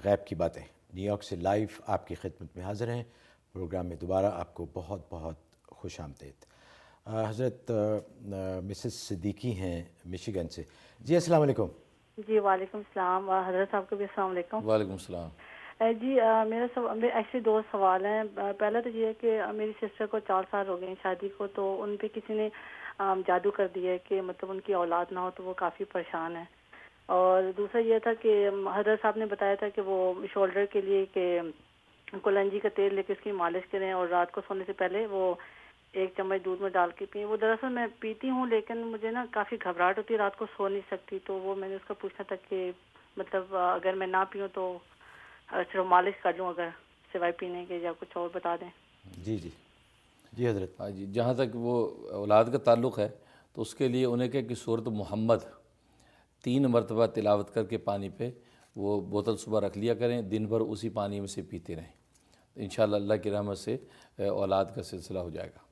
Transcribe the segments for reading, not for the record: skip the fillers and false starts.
غیب کی باتیں نیو یارک سے لائیو آپ کی خدمت میں حاضر ہیں۔ پروگرام میں دوبارہ آپ کو بہت بہت خوش آمدید۔ حضرت مسز صدیقی ہیں مشیگن سے۔ جی السلام علیکم۔ جی وعلیکم السلام، حضرت صاحب کو بھی السلام علیکم۔ وعلیکم السلام۔ جی میرا ایکچولی 2 سوال ہیں۔ پہلا تو یہ ہے کہ میری سسٹر کو 4 سال ہو گئے ہیں شادی کو، تو ان پہ کسی نے جادو کر دیا ہے کہ مطلب ان کی اولاد نہ ہو، تو وہ کافی پریشان ہے۔ اور دوسرا یہ تھا کہ حضرت صاحب نے بتایا تھا کہ وہ شولڈر کے لیے کہ کلنجی کا تیل لے کے اس کی مالش کریں، اور رات کو سونے سے پہلے وہ 1 چمچ دودھ میں ڈال کے پئیں۔ وہ دراصل میں پیتی ہوں، لیکن مجھے نا کافی گھبراہٹ ہوتی ہے، رات کو سو نہیں سکتی، تو وہ میں نے اس کا پوچھنا تھا کہ مطلب اگر میں نہ پیوں تو صرف مالش کر لوں اگر سوائے پینے کے، یا کچھ اور بتا دیں۔ جی جی جی حضرت۔ ہاں جی، جہاں تک وہ اولاد کا تعلق ہے تو اس کے لیے انہیں کہ سورۃ محمد 3 مرتبہ تلاوت کر کے پانی پہ وہ بوتل صبح رکھ لیا کریں، دن بھر اسی پانی میں سے پیتے رہیں، انشاءاللہ اللہ کی رحمت سے اولاد کا سلسلہ ہو جائے گا۔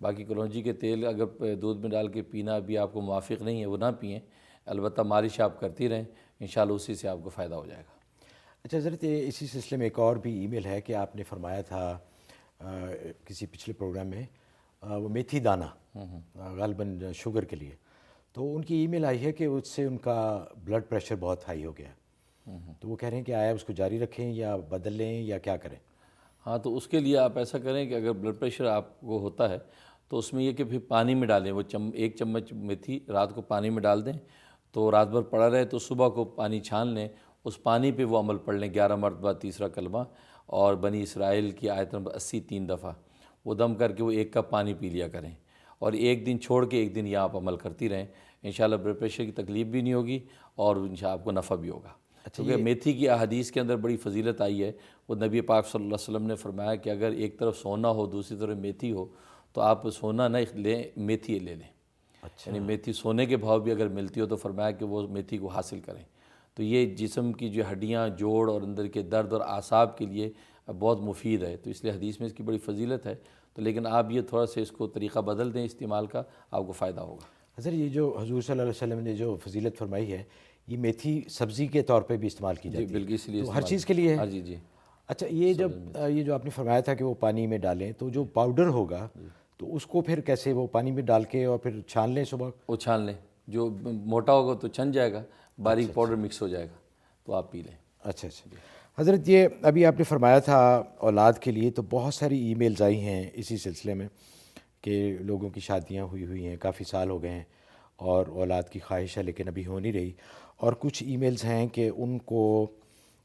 باقی کلونجی کے تیل اگر دودھ میں ڈال کے پینا بھی آپ کو موافق نہیں ہے، وہ نہ پئیں، البتہ مالش آپ کرتی رہیں، انشاءاللہ اسی سے آپ کو فائدہ ہو جائے گا۔ اچھا حضرت، اسی سلسلے میں ایک اور بھی ای میل ہے کہ آپ نے فرمایا تھا کسی پچھلے پروگرام میں وہ میتھی دانہ غالباً شوگر کے لیے، تو ان کی ای میل آئی ہے کہ اس سے ان کا بلڈ پریشر بہت ہائی ہو گیا، تو وہ کہہ رہے ہیں کہ آیا اس کو جاری رکھیں یا بدل لیں یا کیا کریں؟ ہاں، تو اس کے لیے آپ ایسا کریں کہ اگر بلڈ پریشر آپ کو ہوتا ہے تو اس میں یہ کہ پھر پانی میں ڈالیں، وہ 1 چمچ میتھی رات کو پانی میں ڈال دیں، تو رات بھر پڑا رہے، تو صبح کو پانی چھان لیں، اس پانی پہ وہ عمل پڑھ لیں 11 مرتبہ تیسرا کلمہ، اور بنی اسرائیل کی آیت نمبر 80 3 دفعہ، وہ دم کر کے وہ 1 کپ پانی پی لیا کریں، اور 1 دن چھوڑ کے 1 دن یہ آپ عمل کرتی رہیں، انشاءاللہ بلڈ پریشر کی تکلیف بھی نہیں ہوگی اور انشاءاللہ آپ کو نفع بھی ہوگا۔ کیونکہ میتھی کی احادیث کے اندر بڑی فضیلت آئی ہے، وہ نبی پاک صلی اللہ علیہ وسلم نے فرمایا کہ اگر ایک طرف سونا ہو دوسری طرف میتھی ہو تو آپ سونا نہ لیں، میتھی لے لیں، یعنی میتھی سونے کے بھاؤ بھی اگر ملتی ہو تو فرمایا کہ وہ میتھی کو حاصل کریں، تو یہ جسم کی جو ہڈیاں، جوڑ اور اندر کے درد اور اعصاب کے لیے بہت مفید ہے، تو اس لیے حدیث میں اس کی بڑی فضیلت ہے، تو لیکن آپ یہ تھوڑا سا اس کو طریقہ بدل دیں استعمال کا، آپ کو فائدہ ہوگا۔ حضرت یہ جو حضور صلی اللہ علیہ وسلم نے جو فضیلت فرمائی ہے، یہ میتھی سبزی کے طور پہ بھی استعمال کی جاتی ہے؟ جی بالکل، اس لیے تو ہر چیز کے لیے ہے؟ ہاں جی۔ اچھا، یہ جو آپ نے فرمایا تھا کہ وہ پانی میں ڈالیں، تو جو پاؤڈر ہوگا تو اس کو پھر کیسے، وہ پانی میں ڈال کے اور پھر چھان لیں صبح؟ وہ چھان لیں، جو موٹا ہوگا تو چھن جائے گا، باریک پاؤڈر مکس ہو جائے گا تو آپ پی لیں۔ اچھا حضرت، یہ ابھی آپ نے فرمایا تھا اولاد کے لیے، تو بہت ساری ای میلز آئی ہیں اسی سلسلے میں کہ لوگوں کی شادیاں ہوئی ہیں، کافی سال ہو گئے ہیں اور اولاد کی خواہش ہے لیکن ابھی ہو نہیں رہی، اور کچھ ای میلز ہیں کہ ان کو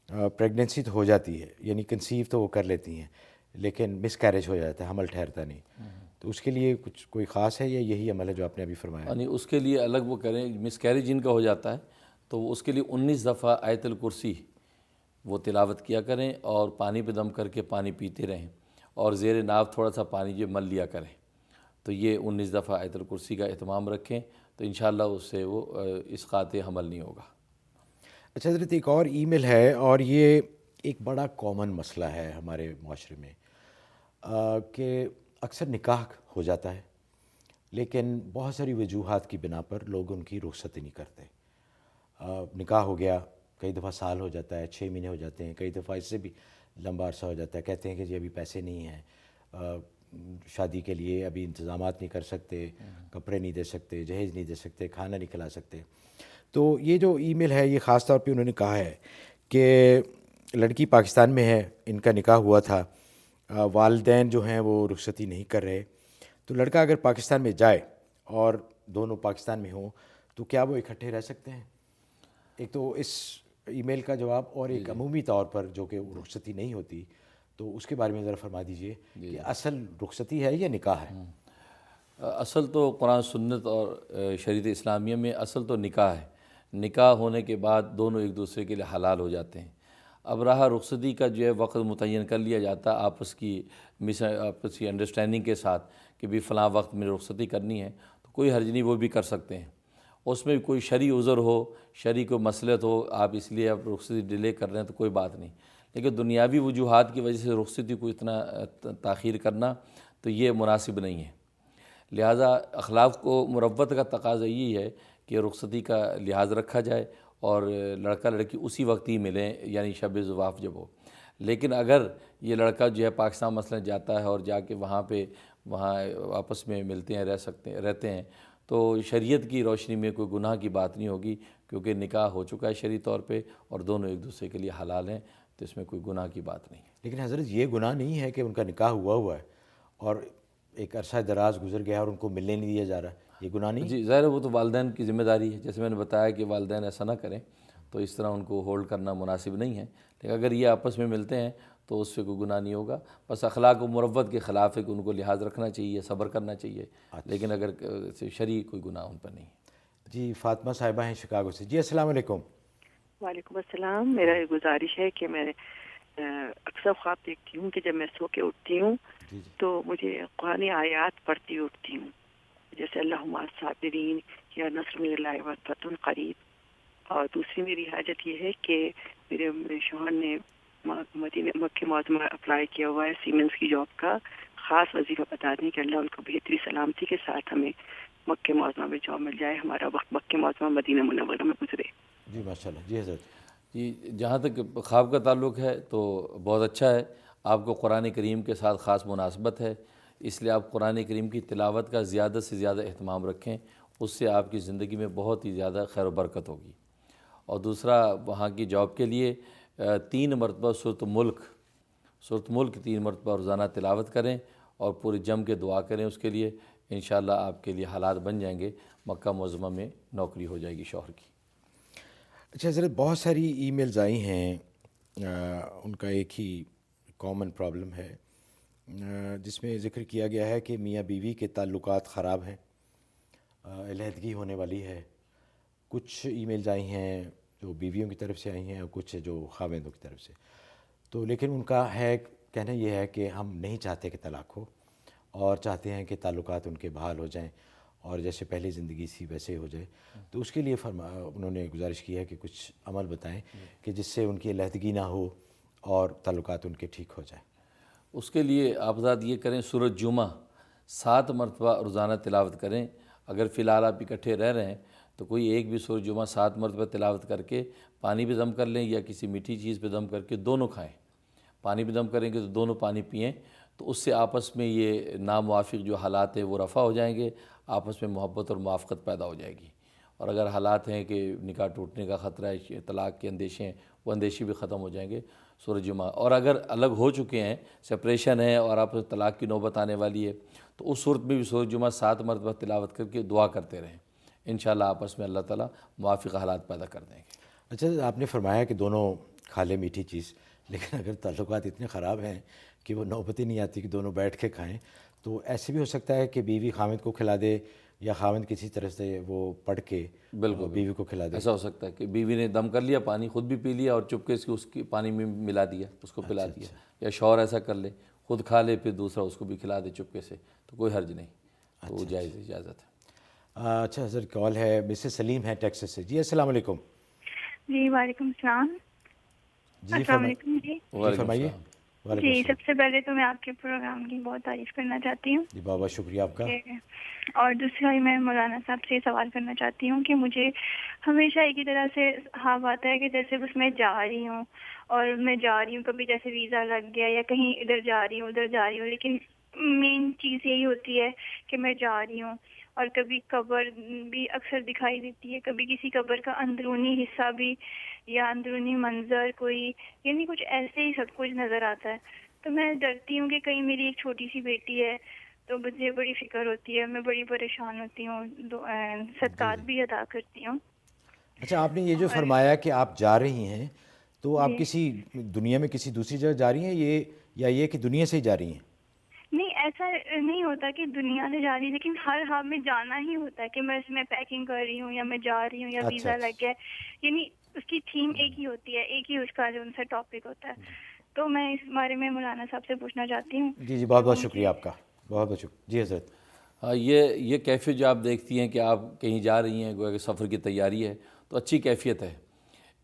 پریگننسی تو ہو جاتی ہے، یعنی کنسیو تو وہ کر لیتی ہیں لیکن مس کیریج ہو جاتا ہے، حمل ٹھہرتا نہیں، تو اس کے لیے کچھ کوئی خاص ہے یا یہی عمل ہے جو آپ نے ابھی فرمایا؟ یعنی اس کے لیے الگ وہ کریں، مس کیریج جن کا ہو جاتا ہے تو اس کے لیے 19 دفعہ آیت الکرسی وہ تلاوت کیا کریں، اور پانی پہ دم کر کے پانی پیتے رہیں، اور زیر ناف تھوڑا سا پانی جو مل لیا کریں، تو یہ 19 دفعہ آیت الکرسی کا اہتمام رکھیں تو انشاءاللہ اس سے وہ اسقاط حمل نہیں ہوگا۔ اچھا حضرت، ایک اور ای میل ہے، اور یہ ایک بڑا کامن مسئلہ ہے ہمارے معاشرے میں کہ اکثر نکاح ہو جاتا ہے لیکن بہت ساری وجوہات کی بنا پر لوگ ان کی رخصتی نہیں کرتے۔ نکاح ہو گیا، کئی دفعہ سال ہو جاتا ہے، 6 مہینے ہو جاتے ہیں، کئی دفعہ اس سے بھی لمبا عرصہ ہو جاتا ہے، کہتے ہیں کہ جی ابھی پیسے نہیں ہیں شادی کے لیے، ابھی انتظامات نہیں کر سکتے، کپڑے نہیں دے سکتے، جہیز نہیں دے سکتے، کھانا نہیں کھلا سکتے۔ تو یہ جو ای میل ہے، یہ خاص طور پہ انہوں نے کہا ہے کہ لڑکی پاکستان میں ہے، ان کا نکاح ہوا تھا، والدین جو ہیں وہ رخصتی نہیں کر رہے، تو لڑکا اگر پاکستان میں جائے اور دونوں پاکستان میں ہوں تو کیا وہ اکٹھے رہ سکتے ہیں؟ ایک تو اس ای میل کا جواب، اور ایک عمومی طور پر جو کہ رخصتی نہیں ہوتی، تو اس کے بارے میں ذرا فرما دیجئے کہ اصل رخصتی ہے یا نکاح ہے؟ اصل تو قرآن سنت اور شریعت اسلامیہ میں اصل تو نکاح ہے، نکاح ہونے کے بعد دونوں ایک دوسرے کے لیے حلال ہو جاتے ہیں۔ اب رہا رخصتی کا جو ہے وقت متعین کر لیا جاتا ہے آپس کی انڈرسٹینڈنگ کے ساتھ کہ بھی فلاں وقت میں رخصتی کرنی ہے، تو کوئی حرج نہیں، وہ بھی کر سکتے ہیں، اس میں کوئی شرعی عذر ہو، شرعی کو مصلحت ہو، آپ اس لیے آپ رخصتی ڈیلے کر رہے ہیں تو کوئی بات نہیں، لیکن دنیاوی وجوہات کی وجہ سے رخصتی کو اتنا تاخیر کرنا تو یہ مناسب نہیں ہے۔ لہٰذا اخلاق کو مروت کا تقاضا یہی ہے کہ رخصتی کا لحاظ رکھا جائے اور لڑکا لڑکی اسی وقت ہی ملیں، یعنی شب زفاف جب ہو۔ لیکن اگر یہ لڑکا جو ہے پاکستان مثلا جاتا ہے اور جا کے وہاں آپس میں ملتے ہیں، رہتے ہیں، تو شریعت کی روشنی میں کوئی گناہ کی بات نہیں ہوگی، کیونکہ نکاح ہو چکا ہے شرعی طور پہ اور دونوں ایک دوسرے کے لیے حلال ہیں، تو اس میں کوئی گناہ کی بات نہیں ہے۔ لیکن حضرت یہ گناہ نہیں ہے کہ ان کا نکاح ہوا ہے اور ایک عرصہ دراز گزر گیا اور ان کو ملنے نہیں دیا جا رہا، یہ گناہ نہیں؟ جی ظاہر ہے، وہ تو والدین کی ذمہ داری ہے، جیسے میں نے بتایا کہ والدین ایسا نہ کریں، تو اس طرح ان کو ہولڈ کرنا مناسب نہیں ہے۔ لیکن اگر یہ آپس میں ملتے ہیں تو اس سے کوئی گناہ نہیں ہوگا، بس اخلاق و مروت کے خلاف ہے کہ ان کو لحاظ رکھنا چاہیے، صبر کرنا چاہیے، لیکن اگر شرعی کوئی گناہ ان پر نہیں ہے۔ جی فاطمہ صاحبہ ہیں شکاگو سے۔ جی السلام علیکم۔ وعلیکم السلام۔ میرا یہ گزارش ہے کہ میں اکثر خواب دیکھتی ہوں کہ جب میں سو کے اٹھتی ہوں تو مجھے قرآن آیات پڑھتی اٹھتی ہوں، جیسے اللہم الصابرین یا نصر من اللہ وفتح قریب۔ اور دوسری میری حاجت یہ ہے کہ میرے شوہر نے مکہ معظمہ اپلائی کیا ہوا ہے سیمنز کی جاب کا، خاص وظیفہ بتا دیں کہ اللہ ان کو بہتری سلامتی کے ساتھ ہمیں مکہ معظمہ میں جاب مل جائے، ہمارا وقت مکہ معظمہ مدینہ منورہ میں گزرے۔ جی ماشاءاللہ۔ جی حضرت۔ جی جہاں تک خواب کا تعلق ہے تو بہت اچھا ہے، آپ کو قرآن کریم کے ساتھ خاص مناسبت ہے، اس لیے آپ قرآن کریم کی تلاوت کا زیادہ سے زیادہ اہتمام رکھیں، اس سے آپ کی زندگی میں بہت ہی زیادہ خیر و برکت ہوگی۔ اور دوسرا، وہاں کی جاب کے لیے 3 مرتبہ سورۃ ملک 3 مرتبہ روزانہ تلاوت کریں اور پورے جم کے دعا کریں اس کے لیے، انشاءاللہ آپ کے لیے حالات بن جائیں گے، مکہ معظمہ میں نوکری ہو جائے گی شوہر کی۔ اچھا حضرت، بہت ساری ای میلز آئی ہیں، ان کا ایک ہی کامن پرابلم ہے، جس میں ذکر کیا گیا ہے کہ میاں بیوی کے تعلقات خراب ہیں، علیحدگی ہونے والی ہے۔ کچھ ای میلز آئی ہیں جو بیویوں کی طرف سے آئی ہیں اور کچھ جو خاوندوں کی طرف سے، تو لیکن ان کا کہنا یہ ہے کہ ہم نہیں چاہتے کہ طلاق ہو اور چاہتے ہیں کہ تعلقات ان کے بحال ہو جائیں اور جیسے پہلی زندگی سی ویسے ہو جائے۔ تو اس کے لیے انہوں نے گزارش کی ہے کہ کچھ عمل بتائیں کہ جس سے ان کی علیحدگی نہ ہو اور تعلقات ان کے ٹھیک ہو جائیں۔ اس کے لیے آپ حضرات یہ کریں، سورۃ جمعہ 7 مرتبہ روزانہ تلاوت کریں۔ اگر فی الحال آپ اکٹھے رہ رہے ہیں تو کوئی ایک بھی سورۃ جمعہ 7 مرتبہ تلاوت کر کے پانی بھی دم کر لیں یا کسی میٹھی چیز پہ دم کر کے دونوں کھائیں۔ پانی بھی دم کریں گے تو دونوں پانی پئیں، تو اس سے آپس میں یہ ناموافق جو حالات ہیں وہ رفع ہو جائیں گے، آپس میں محبت اور موافقت پیدا ہو جائے گی۔ اور اگر حالات ہیں کہ نکاح ٹوٹنے کا خطرہ ہے، طلاق کے اندیشے ہیں، وہ اندیشے بھی ختم ہو جائیں گے سورۃ جمعہ۔ اور اگر الگ ہو چکے ہیں، سپریشن ہے اور آپ طلاق کی نوبت آنے والی ہے، تو اس صورت میں بھی سورۃ جمعہ 7 مرتبہ تلاوت کر کے دعا کرتے رہیں، انشاءاللہ آپس میں اللہ تعالیٰ موافق حالات پیدا کر دیں گے۔ اچھا، آپ نے فرمایا کہ دونوں کھا لیں میٹھی چیز، لیکن اگر تعلقات اتنے خراب ہیں کہ وہ نوبت ہی نہیں آتی کہ دونوں بیٹھ کے کھائیں، تو ایسے بھی ہو سکتا ہے کہ بیوی خاوند کو کھلا دے یا خاوند کسی طرح سے وہ پڑھ کے بالکل بیوی کو کھلا دے۔ ایسا ہو سکتا ہے کہ بیوی نے دم کر لیا، پانی خود بھی پی لیا اور چپکے سے اس کی پانی میں ملا دیا، اس کو پلا دیا، یا شوہر ایسا کر لے، خود کھا لے پھر دوسرا اس کو بھی کھلا دے چپکے سے، تو کوئی حرج نہیں، تو وہ جائز اجازت ہے۔ اچھا حضرت، کال ہے مسز سلیم ہے ٹیکساس سے۔ جی السلام علیکم۔ جی وعلیکم السلام۔ جی السلام علیکم۔ جی وعلیکم فرمائیے۔ السلام۔ وعلیکم جی، السلام۔ سب سے پہلے تو میں آپ کے پروگرام کی بہت تعریف کرنا چاہتی ہوں، جی بہت بہت شکریہ آپ کا۔ اور دوسرا میں مولانا صاحب سے سوال کرنا چاہتی ہوں کہ مجھے ہمیشہ ایک ہی طرح سے خواب آتا ہے کہ جیسے بس میں جا رہی ہوں اور میں جا رہی ہوں، کبھی جیسے ویزا لگ گیا یا کہیں ادھر جا رہی ہوں ادھر جا رہی ہوں، لیکن مین چیز یہی ہوتی ہے کہ میں جا رہی ہوں۔ اور کبھی قبر بھی اکثر دکھائی دیتی ہے، کبھی کسی قبر کا اندرونی حصہ بھی یا اندرونی منظر کوئی، یعنی کچھ ایسے ہی سب کچھ نظر آتا ہے۔ تو میں ڈرتی ہوں کہ کہیں میری ایک چھوٹی سی بیٹی ہے، تو مجھے بڑی فکر ہوتی ہے، میں بڑی پریشان ہوتی ہوں، صدقات بھی ادا کرتی ہوں۔ اچھا، آپ نے یہ جو فرمایا کہ آپ جا رہی ہیں، تو آپ جی۔ کسی دنیا میں کسی دوسری جگہ جا رہی ہیں یہ کہ دنیا سے ہی جا رہی ہیں؟ نہیں، ایسا نہیں ہوتا کہ دنیا سے جا رہی، لیکن ہر حال میں جانا ہی ہوتا ہے کہ میں اس میں پیکنگ کر رہی ہوں یا میں جا رہی ہوں یا ویزا لگ گیا ہے، یعنی اس کی تھیم ایک ہی ہوتی ہے، ایک ہی اس کا جو ان سے ٹاپک ہوتا ہے۔ تو میں اس بارے میں مولانا صاحب سے پوچھنا چاہتی ہوں۔ جی جی، بہت بہت شکریہ آپ کا، بہت بہت شکریہ۔ جی حضرت۔ ہاں، یہ کیفیت جو آپ دیکھتی ہیں کہ آپ کہیں جا رہی ہیں، گویا کہ سفر کی تیاری ہے، تو اچھی کیفیت ہے۔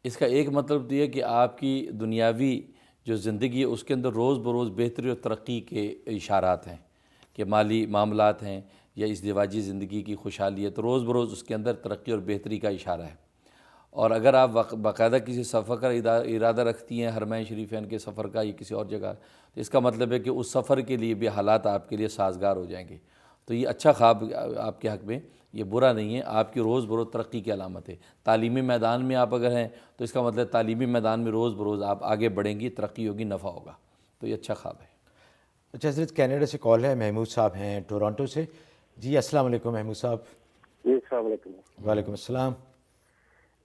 اس کا ایک مطلب تو یہ کہ آپ کی دنیاوی جو زندگی ہے اس کے اندر روز بروز بہتری اور ترقی کے اشارات ہیں، کہ مالی معاملات ہیں یا ازدواجی زندگی کی خوشحالی ہے، تو روز بروز اس کے اندر ترقی اور بہتری کا اشارہ ہے۔ اور اگر آپ باقاعدہ کسی سفر کا ارادہ رکھتی ہیں حرمین شریفین کے سفر کا یا کسی اور جگہ، تو اس کا مطلب ہے کہ اس سفر کے لیے بھی حالات آپ کے لیے سازگار ہو جائیں گے. تو یہ اچھا خواب آپ کے حق میں، یہ برا نہیں ہے، آپ کی روز بروز ترقی کی علامت ہے. تعلیمی میدان میں آپ اگر ہیں تو اس کا مطلب تعلیمی میدان میں روز بروز آپ آگے بڑھیں گی، ترقی ہوگی، نفع ہوگا. تو یہ اچھا خواب ہے. اچھا حضرت، کینیڈا سے کال ہے، محمود صاحب ہیں ٹورانٹو سے. جی السلام علیکم محمود صاحب. جی السلام علیکم. وعلیکم السلام.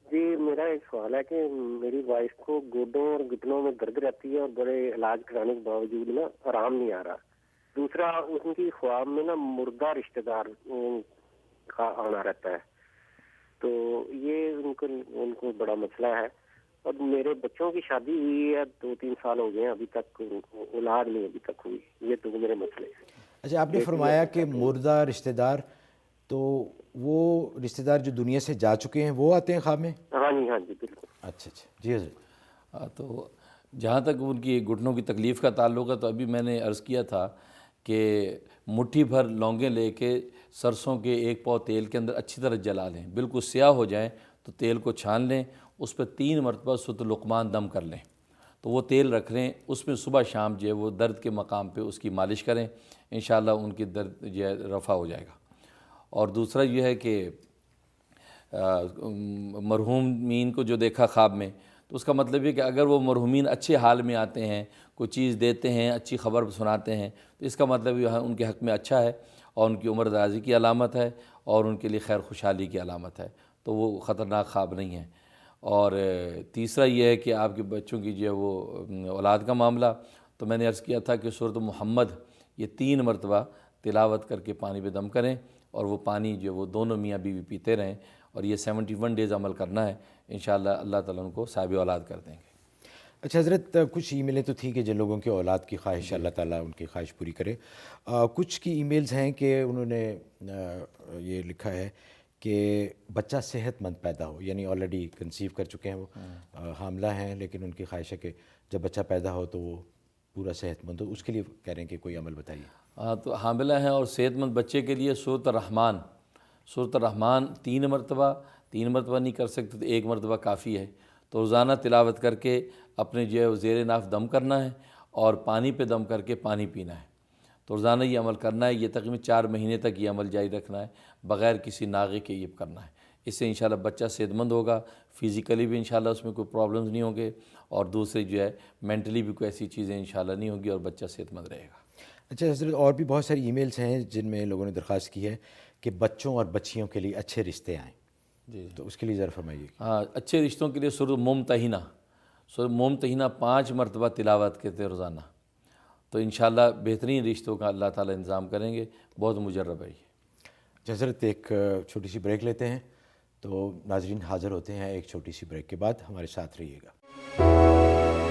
جی میرا ایک سوال ہے کہ میری وائف کو گوڈوں اور گھٹنوں میں درد رہتی ہے اور بڑے علاج کرانے کے باوجود نا آرام نہیں آ رہا. دوسرا ان کی خواب میں نا مردہ رشتہ دار کا آنا رہتا ہے، تو یہ ان کو بڑا مسئلہ ہے. اور میرے بچوں کی شادی ہوئی ہے 2-3 سال ہو گئے ہیں، ابھی تک اولاد نہیں ابھی تک ہوئی. یہ تو میرے مسئلے ہیں. اچھا، آپ نے فرمایا کہ مردہ رشتہ دار، تو وہ رشتہ دار جو دنیا سے جا چکے ہیں وہ آتے ہیں خواب میں؟ ہاں جی بالکل. اچھا اچھا، جی حضرت. تو جہاں تک ان کی گھٹنوں کی تکلیف کا تعلق ہے، تو ابھی میں نے عرض کیا تھا کہ مٹھی بھر لونگیں لے کے سرسوں کے 1 پاؤ تیل کے اندر اچھی طرح جلا لیں، بالکل سیاہ ہو جائیں تو تیل کو چھان لیں، اس پہ 3 مرتبہ سوت لقمان دم کر لیں، تو وہ تیل رکھ لیں، اس میں صبح شام جو ہے وہ درد کے مقام پہ اس کی مالش کریں، انشاءاللہ ان کی درد جو ہے رفع ہو جائے گا. اور دوسرا یہ ہے کہ مرحومین کو جو دیکھا خواب میں، تو اس کا مطلب یہ کہ اگر وہ مرحومین اچھے حال میں آتے ہیں، کوئی چیز دیتے ہیں، اچھی خبر سناتے ہیں، تو اس کا مطلب یہ ان کے حق میں اچھا ہے اور ان کی عمر درازی کی علامت ہے اور ان کے لیے خیر خوشحالی کی علامت ہے. تو وہ خطرناک خواب نہیں ہے. اور تیسرا یہ ہے کہ آپ کے بچوں کی جو ہے وہ اولاد کا معاملہ، تو میں نے عرض کیا تھا کہ سورۃ محمد یہ 3 مرتبہ تلاوت کر کے پانی پہ دم کریں، اور وہ پانی جو وہ دونوں میاں بیوی پیتے رہیں، اور یہ 71 ڈیز عمل کرنا ہے. انشاءاللہ اللہ تعالیٰ ان کو صاحب اولاد کر دیں گے. اچھا حضرت، کچھ ای میلیں تو تھیں کہ جن لوگوں کی اولاد کی خواہش اللہ تعالیٰ ان کی خواہش پوری کرے. کچھ کی ای میلز ہیں کہ انہوں نے یہ لکھا ہے کہ بچہ صحت مند پیدا ہو، یعنی آلریڈی کنسیو کر چکے ہیں، وہ حاملہ ہیں، لیکن ان کی خواہش ہے کہ جب بچہ پیدا ہو تو وہ پورا صحت مند ہو. اس کے لیے کہہ رہے ہیں کہ کوئی عمل بتائیے. تو حاملہ ہیں اور صحت مند بچے کے لیے سورۃ الرحمن 3 مرتبہ نہیں کر سکتے تو 1 مرتبہ کافی ہے. تو روزانہ تلاوت کر کے اپنے جو ہے زیر ناف دم کرنا ہے اور پانی پہ دم کر کے پانی پینا ہے. تو روزانہ یہ عمل کرنا ہے. یہ تقریباً 4 مہینے تک یہ عمل جاری رکھنا ہے، بغیر کسی ناغے کے یہ کرنا ہے. اس سے انشاءاللہ بچہ صحت مند ہوگا، فزیکلی بھی انشاءاللہ اس میں کوئی پرابلمز نہیں ہوں گے، اور دوسری جو ہے مینٹلی بھی کوئی ایسی چیزیں انشاءاللہ نہیں ہوں گی، اور بچہ صحت مند رہے گا. اچھا حضرت، اور بھی بہت ساری ای میلز ہیں جن میں لوگوں نے درخواست کی ہے کہ بچوں اور بچیوں کے لیے اچھے رشتے آئیں. جی تو اس کے لیے ذرا فرمائیے. ہاں، اچھے رشتوں کے لیے سورۃ ممتحنہ 5 مرتبہ تلاوت کرتے ہیں روزانہ، تو انشاءاللہ بہترین رشتوں کا اللہ تعالیٰ انتظام کریں گے. بہت مجرب ہے یہ. حضرت ایک چھوٹی سی بریک لیتے ہیں، تو ناظرین حاضر ہوتے ہیں ایک چھوٹی سی بریک کے بعد. ہمارے ساتھ رہیے گا.